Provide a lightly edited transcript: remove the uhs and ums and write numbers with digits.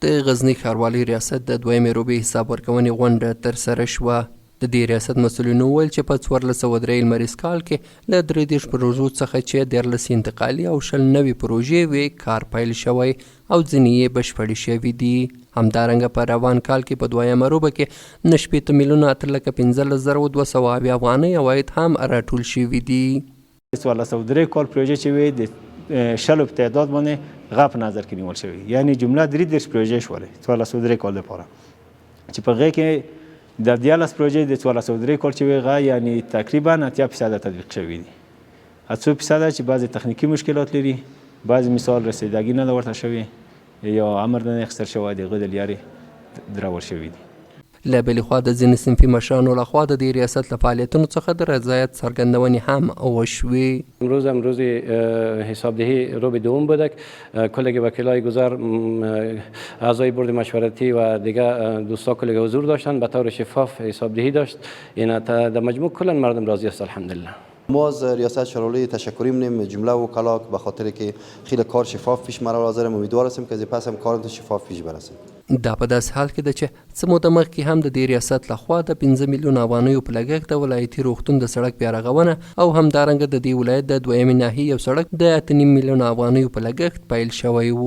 د غزني ښاروالۍ ریاست د دویمې روبې حساب ورکونې غونډه ترسره شوه. د دې ریاست مسؤلینو وویل چې په 1403 لمریز کال کې له 33 پروژو څخه چې 14 انتقالي او 20 نوې پروژې وې کار پیل شوی او ځینې یې بشپړې شوي دي. همدارنګه په روان کال کې په دویمه روبه کې 9 میلیونه 8,15,270 افغانۍ عواید هم راټول شوي دي. 1403 کال پروژې چې وې د شلو په تعداد باندې هغه په نظر کې نیول شوي، یعنی جمله 33 پروژې شولې 1403 کال لپاره چې په هغې کې د 14 پروژې د 1403 کال چې وې هغه یعنی تقریبا 80% تطبیق شوي دي. 8% چې بعضې تخنیکي مشکلات لري، بعضې مثال رسیدګي نه ده ورته شوې یا امر نه اخیستل شوی د هغه د لارې درول شوي دي. له بلې خوا د ځینې صنفي مشرانو لخوا د دې ریاست له فعالیتونو څخه د رضایت څرګندونې هم وشوې. امروز حسابدهی روب دوم بودک. کلیگ وکلای گذار اعضای بورد مشورتی و دیگه دوستا کلیگ حضور داشتن، به طور شفاف حسابدهی داشت. این در مجموع کلا مردم راضی است الحمدلله. ما از ریاست شورای تشکری می‌کنیم جمله وکلا به خاطر که خیلی کار شفاف پیش میره. لازم امیدوار هستیم که از پس هم کار شفاف پیش برسه. دا په داسې حال کې ده چې څه موده مخکې هم د دې ریاست لخوا د 15 میلیونه افغانیو په لګښت د ولایتي روغتون د سړک بیا رغونه او همدارنګه د دې ولایت د دویمې ناحیې یو سړک د 8.5 میلیونه افغانیو په لګښت پیل شوی و.